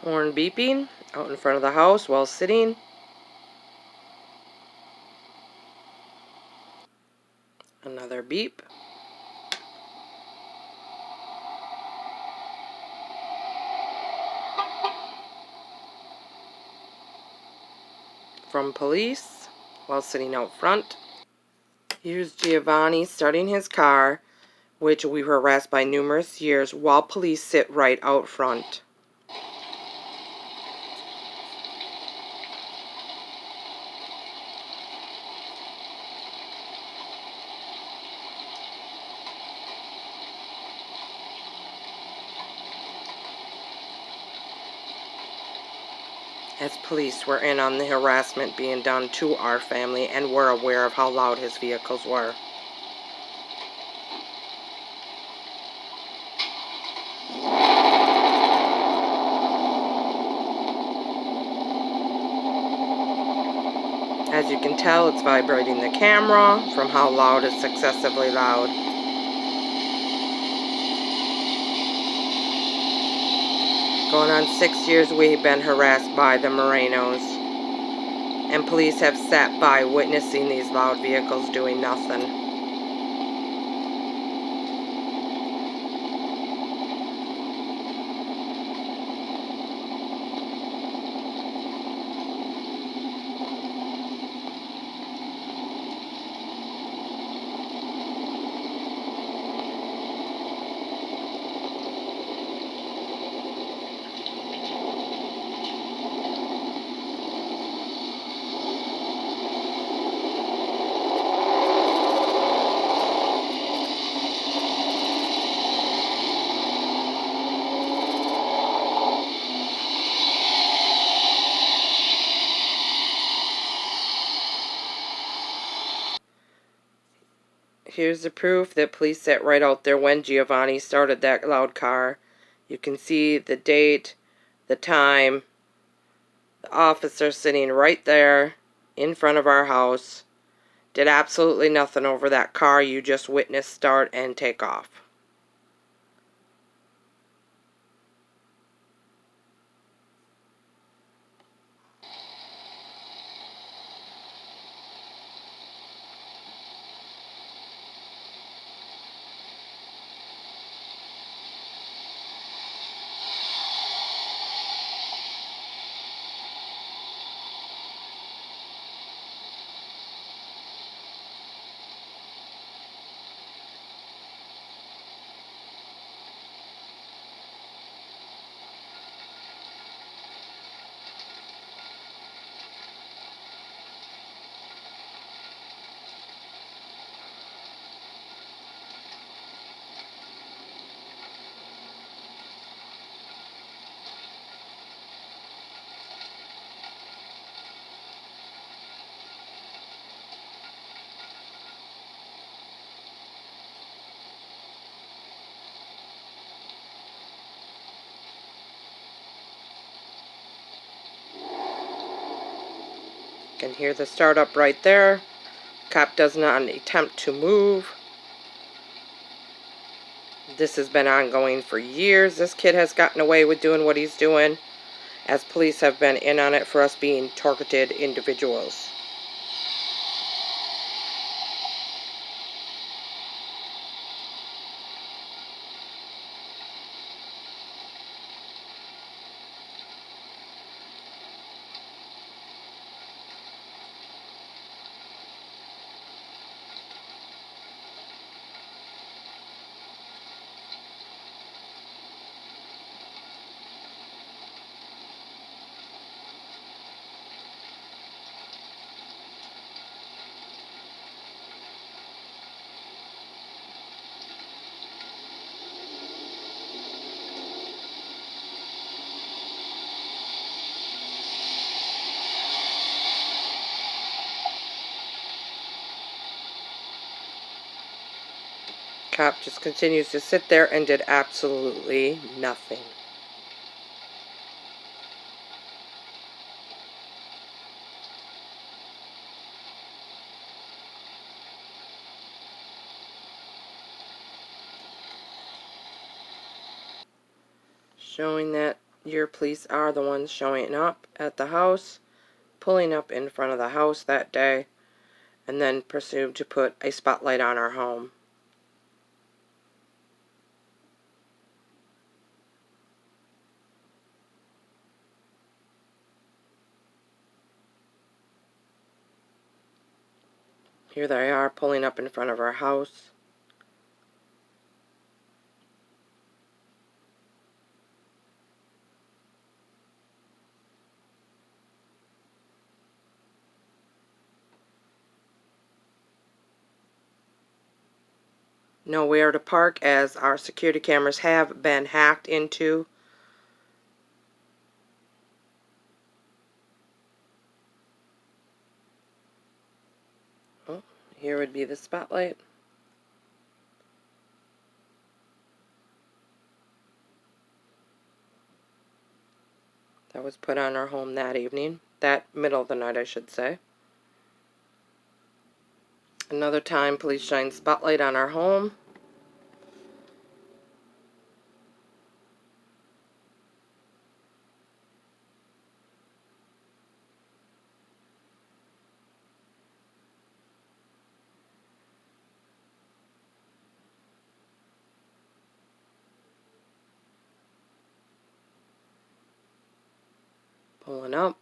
Horn beeping out in front of the house while sitting. Another beep. From police while sitting out front. Here's Giovanni starting his car, which we were harassed by numerous years, while police sit right out front. As police were in on the harassment being done to our family and were aware of how loud his vehicles were. As you can tell, it's vibrating the camera from how loud it's excessively loud. Going on 6 years we've been harassed by the Morenos, and police have sat by witnessing these loud vehicles doing nothing. Here's the proof that police sat right out there when Giovanni started that loud car. You can see the date, the time, the officer sitting right there in front of our house. Did absolutely nothing over that car you just witnessed start and take off. You can hear the startup right there. Cop does not attempt to move. This has been ongoing for years. This kid has gotten away with doing what he's doing, as police have been in on it for us being targeted individuals. Cop just continues to sit there and did absolutely nothing. Showing that your police are the ones showing up at the house, pulling up in front of the house that day, and then proceed to put a spotlight on our home. Here they are pulling up in front of our house. Nowhere to park as our security cameras have been hacked into. Oh, here would be the spotlight. That was put on our home that evening. That middle of the night, I should say. Another time, police shine spotlight on our home. Pulling up.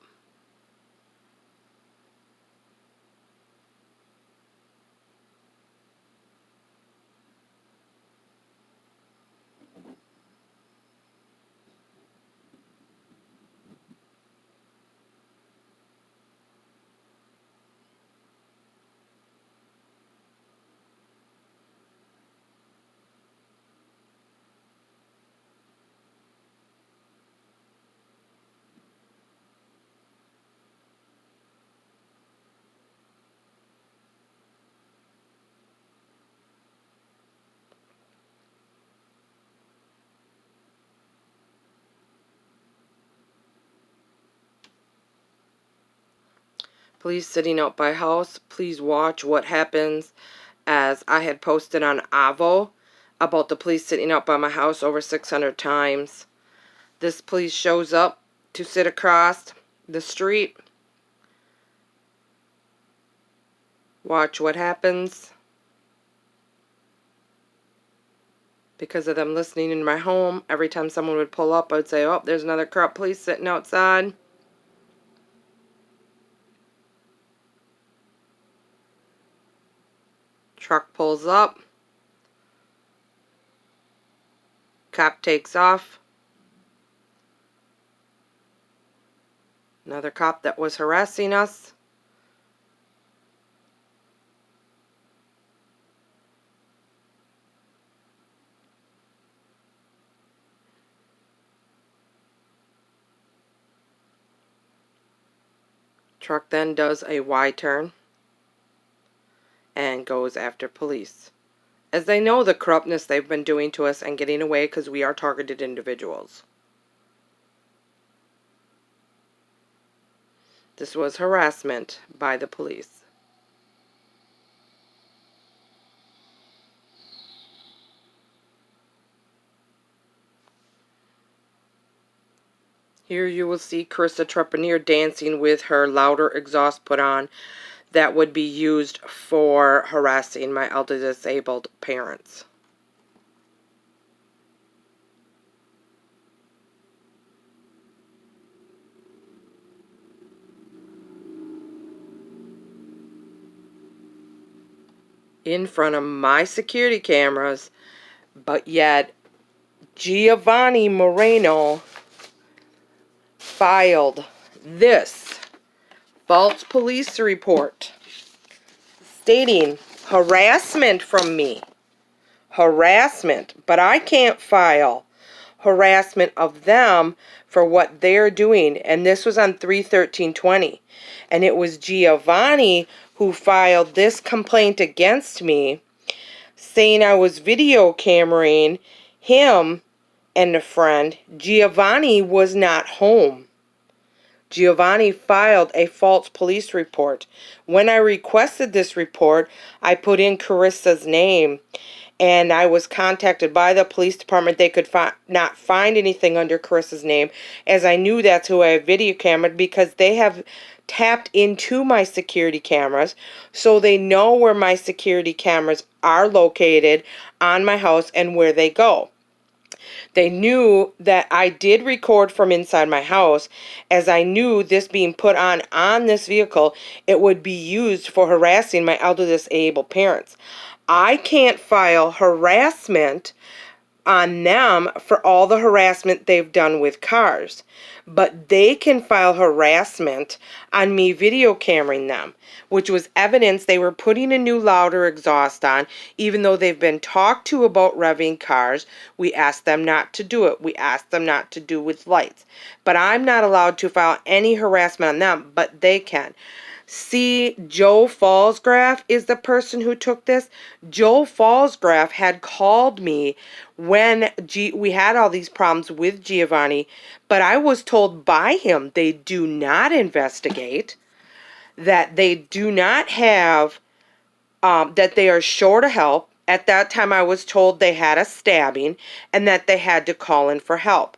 Police sitting out by house. Please watch what happens, as I had posted on Avo about the police sitting out by my house over 600 times. This police shows up to sit across the street. Watch what happens. Because of them listening in my home, every time someone would pull up, I would say, oh, there's another corrupt police sitting outside. Truck pulls up. Cop takes off. Another cop that was harassing us. Truck then does a Y-turn and goes after police, as they know the corruptness they've been doing to us and getting away because we are targeted individuals. This was harassment by the police. Here you will see Carissa Trepanier dancing with her louder exhaust put on that would be used for harassing my elderly disabled parents. In front of my security cameras, but yet Giovanni Moreno filed this false police report stating harassment from me. Harassment. But I can't file harassment of them for what they're doing. And this was on 3/13/20. And it was Giovanni who filed this complaint against me, saying I was video cameraing him and a friend. Giovanni was not home. Giovanni filed a false police report. When I requested this report, I put in Carissa's name, and I was contacted by the police department. They could not find anything under Carissa's name, as I knew that's who I have video cameraed, because they have tapped into my security cameras, so they know where my security cameras are located on my house and where they go. They knew that I did record from inside my house, as I knew this being put on this vehicle, it would be used for harassing my elderly disabled parents. I can't file harassment on them for all the harassment they've done with cars, but they can file harassment on me video cameraing them, which was evidence they were putting a new louder exhaust on, even though they've been talked to about revving cars. We asked them not to do it. We asked them not to do with lights, but I'm not allowed to file any harassment on them, but they can. See, Joe Fallsgraf is the person who took this. Joe Fallsgraf had called me when we had all these problems with Giovanni, but I was told by him they do not investigate, that they do not have, that they are short of help. At that time I was told they had a stabbing and that they had to call in for help.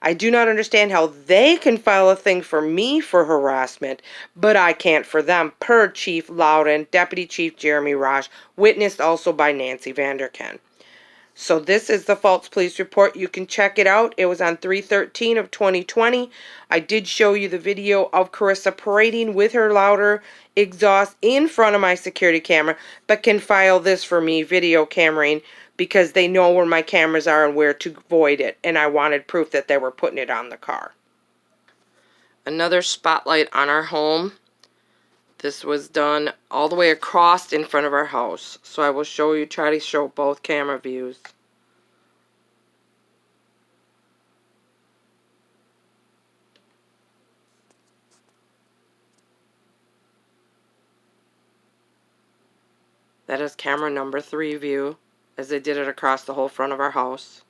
I do not understand how they can file a thing for me for harassment, but I can't for them, per Chief Loudon, Deputy Chief Jeremy Raj, witnessed also by Nancy Vanderken. So this is the false police report. You can check it out. It was on 3/13 of 2020. I did show you the video of Carissa parading with her louder exhaust in front of my security camera, but can file this for me video cameraing, because they know where my cameras are and where to avoid it, and I wanted proof that they were putting it on the car. Another spotlight on our home. This was done all the way across in front of our house, so I will try to show both camera views. That is camera number 3 view, as they did it across the whole front of our house.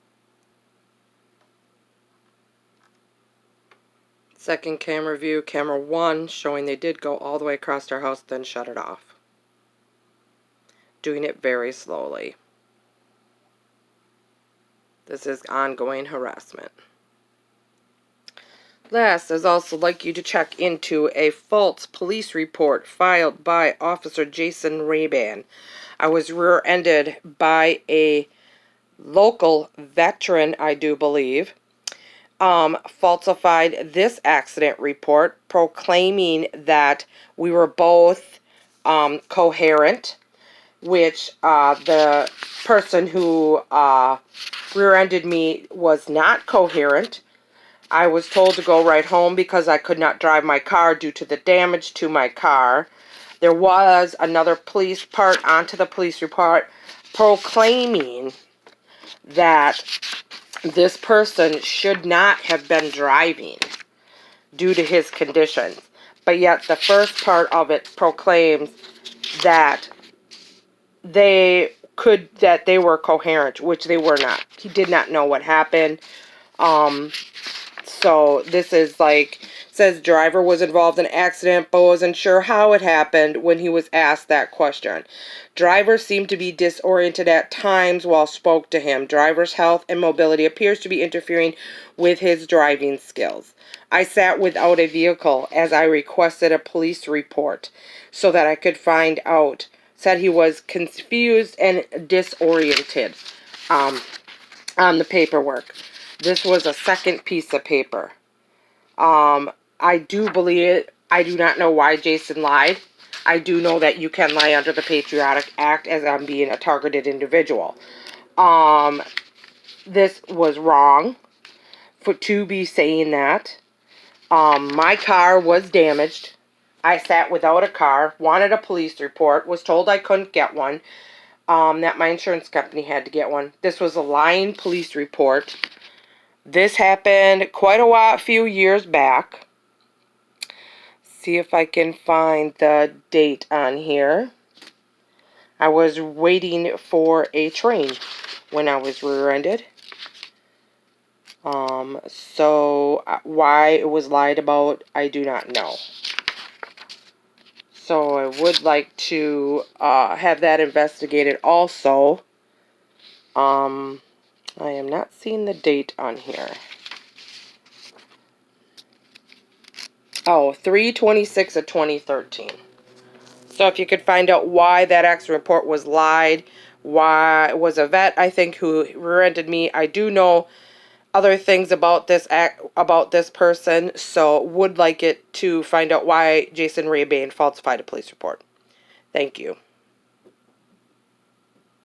Second camera view, camera 1, showing they did go all the way across our house, then shut it off. Doing it very slowly. This is ongoing harassment. Last, I'd also like you to check into a false police report filed by Officer Jason Raban. I was rear-ended by a local veteran, I do believe, falsified this accident report, proclaiming that we were both coherent, which the person who rear-ended me was not coherent. I was told to go right home because I could not drive my car due to the damage to my car. There was another police part onto the police report proclaiming that this person should not have been driving due to his conditions. But yet the first part of it proclaims that they were coherent, which they were not. He did not know what happened. So this is like, says driver was involved in an accident but wasn't sure how it happened when he was asked that question. Driver seemed to be disoriented at times while spoke to him. Driver's health and mobility appears to be interfering with his driving skills. I sat without a vehicle as I requested a police report so that I could find out. Said he was confused and disoriented on the paperwork. This was a second piece of paper. I do believe it. I do not know why Jason lied. I do know that you can lie under the Patriotic Act, as I'm being a targeted individual. This was wrong to be saying that. My car was damaged. I sat without a car, wanted a police report, was told I couldn't get one, that my insurance company had to get one. This was a lying police report. This happened quite a few years back. See if I can find the date on here. I was waiting for a train when I was rear-ended. So why it was lied about, I do not know. So I would like to have that investigated also. I am not seeing the date on here. Oh, 3/26 of 2013. So if you could find out why that accident report was lied, why it was a vet, I think, who rear-ended me. I do know other things about this person, so would like it to find out why Jason Rebane falsified a police report. Thank you.